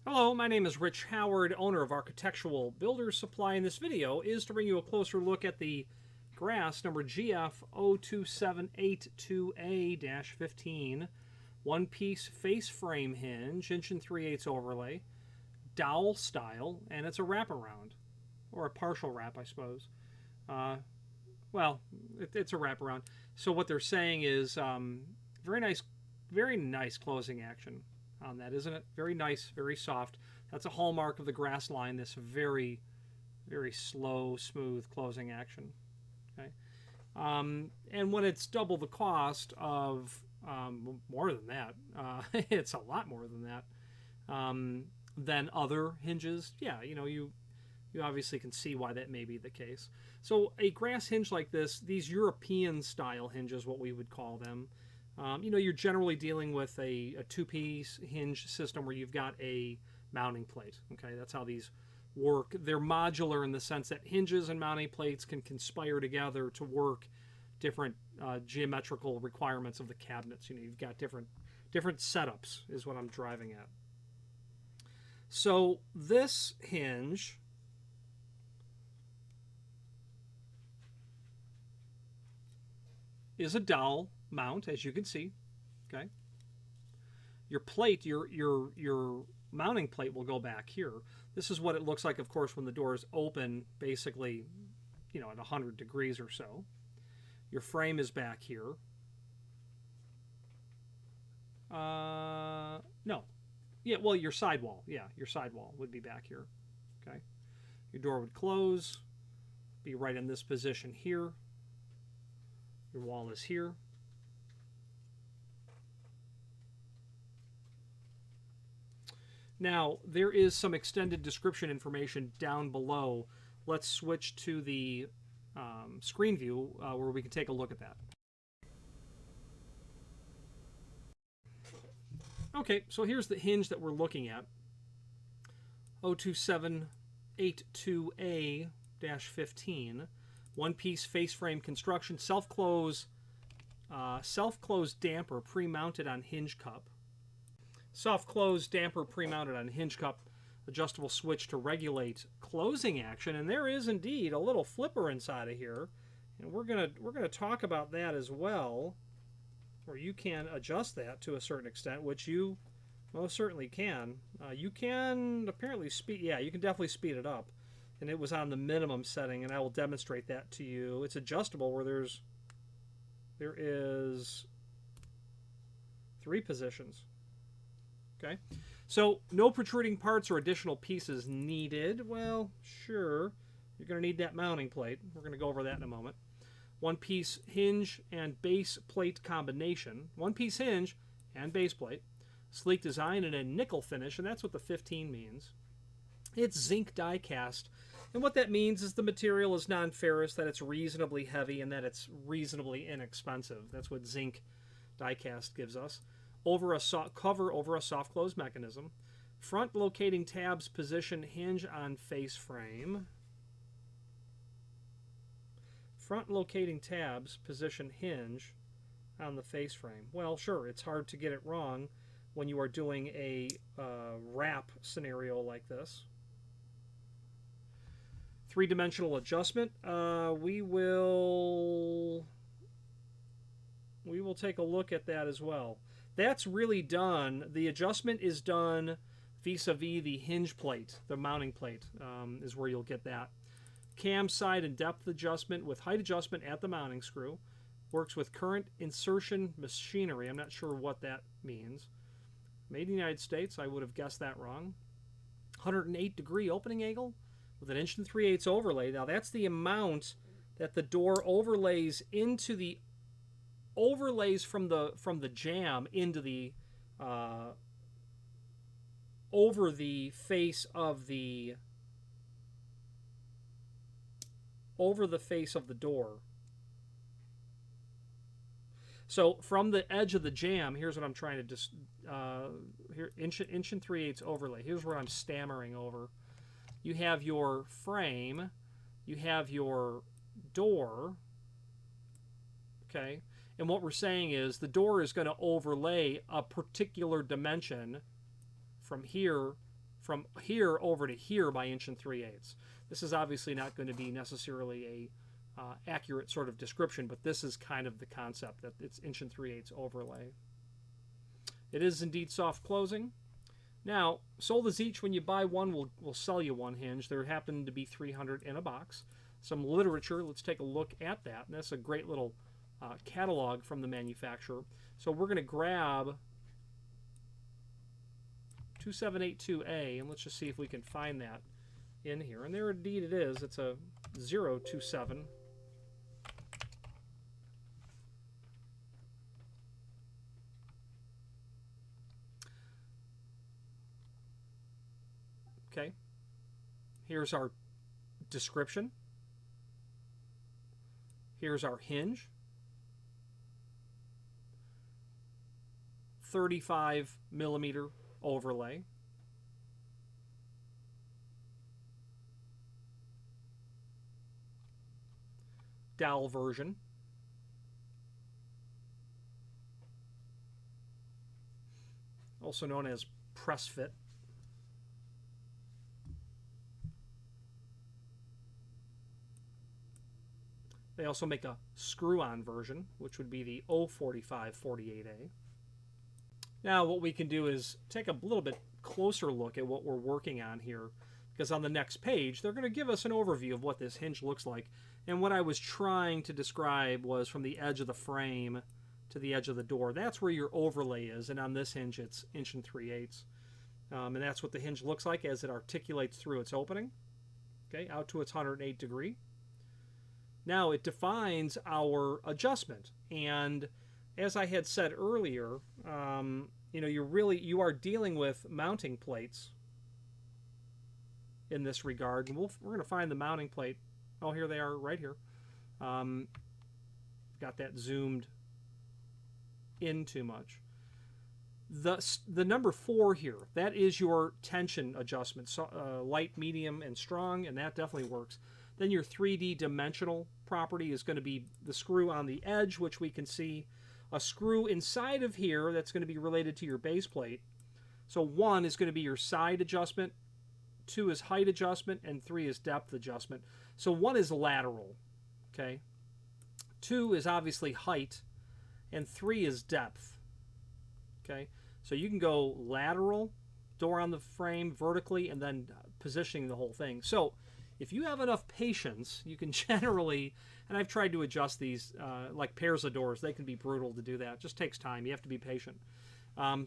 Hello, my name is Rich Howard, owner of Architectural Builders Supply, and this video is to bring you a closer look at the Grass number GF02782A-15 one-piece face frame hinge, 1 3/8 overlay, dowel style, and it's a wraparound, or a partial wrap, I suppose. Well, it's a wraparound. So what they're saying is very nice closing action on that, isn't it? Very nice, very soft. That's a hallmark of the Grass line, this very, very slow, smooth closing action. Okay, and when it's double the cost of more than that, it's a lot more than that, than other hinges. Yeah, you obviously can see why that may be the case. So a Grass hinge like this, these European style hinges, what we would call them, you're generally dealing with a two-piece hinge system where you've got a mounting plate. Okay, that's how these work. They're modular in the sense that hinges and mounting plates can conspire together to work different geometrical requirements of the cabinets. You've got different setups is what I'm driving at. So this hinge is a dowel mount, as you can see. Okay, your plate, your mounting plate will go back here. This is what it looks like, of course, when the door is open, basically, at 100 degrees or so. Your frame is back here. No. Yeah, well, your sidewall. Yeah, your sidewall would be back here. Okay. Your door would close, be right in this position here. Your wall is here. Now, there is some extended description information down below. Let's switch to the screen view where we can take a look at that. Okay, so here's the hinge that we're looking at. 02782A-15. One-piece face frame construction, self-close damper pre-mounted on hinge cup. Soft close damper pre-mounted on hinge cup, adjustable switch to regulate closing action, and there is indeed a little flipper inside of here, and we're gonna talk about that as well, where you can adjust that to a certain extent, which you most certainly can. You can apparently speed, yeah, you can definitely speed it up, and it was on the minimum setting, and I will demonstrate that to you. It's adjustable where there is 3 positions. Okay, so no protruding parts or additional pieces needed. Well, sure, you're going to need that mounting plate. We're going to go over that in a moment. One-piece hinge and base plate combination. One-piece hinge and base plate. Sleek design and a nickel finish, and that's what the 15 means. It's zinc die cast, and what that means is the material is non-ferrous, that it's reasonably heavy, and that it's reasonably inexpensive. That's what zinc die cast gives us. Cover over a soft close mechanism. Front locating tabs position hinge on face frame. Front locating tabs position hinge on the face frame. Well, sure, it's hard to get it wrong when you are doing a wrap scenario like this. 3-dimensional adjustment. We will take a look at that as well. That's really done. The adjustment is done vis-a-vis the hinge plate, the mounting plate is where you'll get that. Cam side and depth adjustment with height adjustment at the mounting screw. Works with current insertion machinery. I'm not sure what that means. Made in the United States. I would have guessed that wrong. 108-degree opening angle with an 1 3/8 overlay. Now that's the amount that the door overlays into the overlays from the jamb into the over the face of the door. So from the edge of the jamb, here's what I'm trying to just here, 1 3/8 overlay. Here's where I'm stammering over. You have your frame, you have your door. Okay. And what we're saying is the door is going to overlay a particular dimension from here from here over to here by 1 3/8. This is obviously not going to be necessarily a accurate sort of description, but this is kind of the concept that it's 1 3/8 overlay. It is indeed soft closing. Now, sold as each, when you buy one, we'll sell you one hinge. There happen to be 300 in a box. Some literature, let's take a look at that. And that's a great little catalog from the manufacturer. So we're going to grab 2782A, and let's just see if we can find that in here. And there indeed it is. It's a 027. Okay, here's our description. Here's our hinge. 35 millimeter overlay. Dowel version. Also known as press fit. They also make a screw-on version, which would be the 04548A. Now what we can do is take a little bit closer look at what we're working on here, because on the next page they're going to give us an overview of what this hinge looks like. And what I was trying to describe was from the edge of the frame to the edge of the door. That's where your overlay is, and on this hinge it's 1 3/8. And that's what the hinge looks like as it articulates through its opening, okay, out to its 108 degree. Now it defines our adjustment, and as I had said earlier, you are dealing with mounting plates in this regard, and we're going to find the mounting plate. Oh, here they are, right here. Got that zoomed in too much. The number 4 here, that is your tension adjustment, so, light, medium, and strong, and that definitely works. Then your 3D dimensional property is going to be the screw on the edge, which we can see. A screw inside of here that's going to be related to your base plate. So 1 is going to be your side adjustment, 2 is height adjustment, and 3 is depth adjustment. So 1 is lateral, okay? 2 is obviously height, and 3 is depth, okay? So you can go lateral, door on the frame, vertically, and then positioning the whole thing. So if you have enough patience, you can generally, and I've tried to adjust these like pairs of doors. They can be brutal to do that. It just takes time. You have to be patient.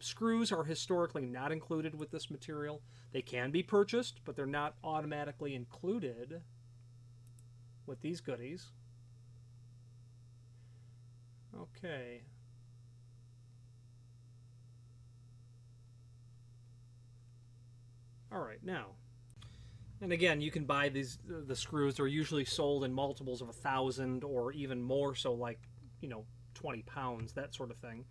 Screws are historically not included with this material. They can be purchased, but they're not automatically included with these goodies. Okay. All right, now. And again, you can buy the screws. They're usually sold in multiples of 1,000 or even more, so like, 20 pounds, that sort of thing.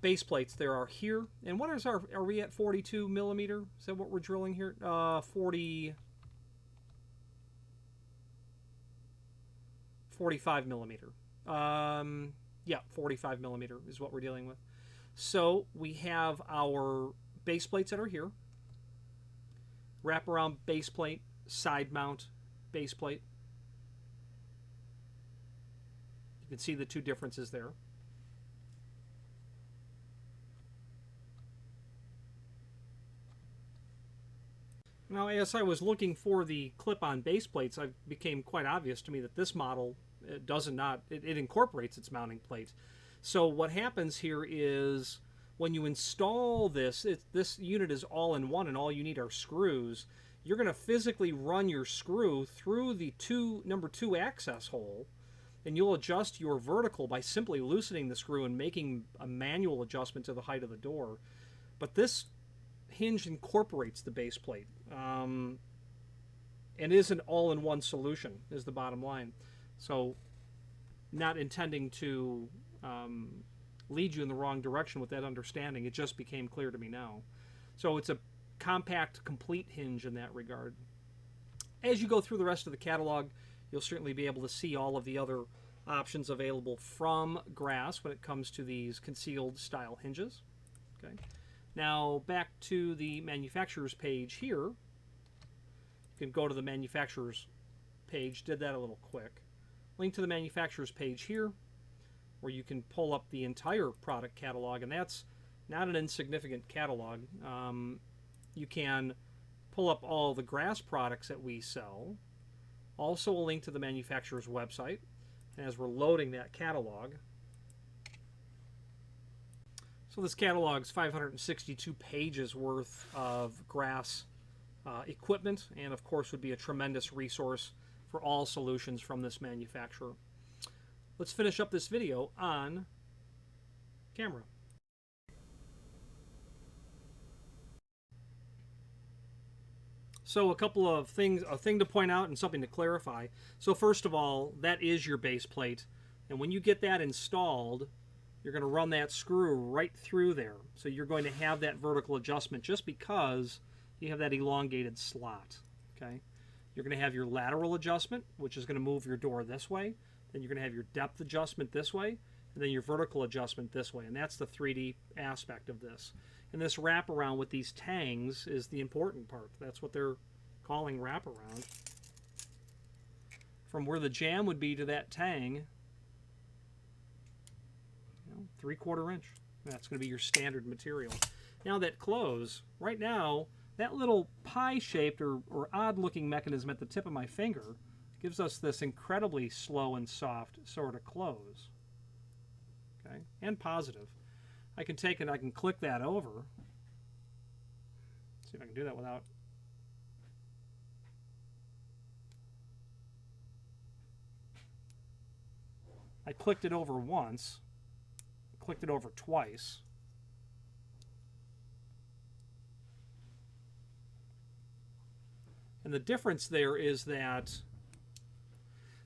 Base plates there are here. And what is are we at 42 millimeter? Is that what we're drilling here? 45 millimeter. Yeah, 45 millimeter is what we're dealing with. So we have our base plates that are here. Wraparound base plate, side mount base plate. You can see the two differences there. Now, as I was looking for the clip-on base plates, it became quite obvious to me that this model it incorporates its mounting plate. So what happens here is when you install this unit is all-in-one, and all you need are screws. You're going to physically run your screw through the number 2 access hole, and you'll adjust your vertical by simply loosening the screw and making a manual adjustment to the height of the door. But this hinge incorporates the base plate, and is an all-in-one solution, is the bottom line. So not intending to lead you in the wrong direction with that understanding, it just became clear to me now. So it's a compact, complete hinge in that regard. As you go through the rest of the catalog, you'll certainly be able to see all of the other options available from Grass when it comes to these concealed style hinges. Okay. Now back to the manufacturer's page here. You can go to the manufacturer's page. Did that a little quick. Link to the manufacturer's page here, where you can pull up the entire product catalog, and that's not an insignificant catalog. You can pull up all the grass products that we sell. Also a link to the manufacturer's website. And as we're loading that catalog, so this catalog's 562 pages worth of grass equipment, and of course would be a tremendous resource for all solutions from this manufacturer. Let's finish up this video on camera. So a couple of things, a thing to point out and something to clarify. So first of all, that is your base plate. And when you get that installed, you're going to run that screw right through there. So you're going to have that vertical adjustment just because you have that elongated slot. Okay? You're going to have your lateral adjustment, which is going to move your door this way. Then you're going to have your depth adjustment this way, and then your vertical adjustment this way. And that's the 3D aspect of this. And this wraparound with these tangs is the important part. That's what they're calling wraparound. From where the jam would be to that tang, 3/4 inch. That's going to be your standard material. Now that close, right now, that little pie-shaped or odd-looking mechanism at the tip of my finger gives us this incredibly slow and soft sort of close. Okay, and positive. I can take it, I can click that over. See if I can do that without. I clicked it over once, clicked it over twice. And the difference there is that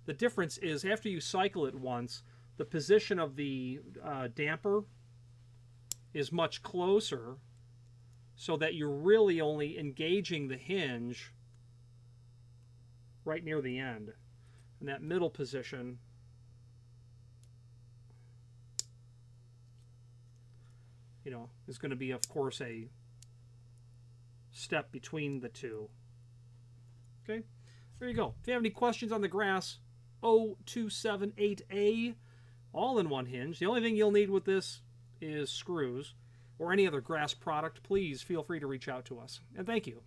after you cycle it once, the position of the damper is much closer, so that you're really only engaging the hinge right near the end. And that middle position is going to be, of course, a step between the two. Okay, there you go. If you have any questions on the Grass 02782A all-in-one hinge, the only thing you'll need with this is screws, or any other Grass product, please feel free to reach out to us. And thank you.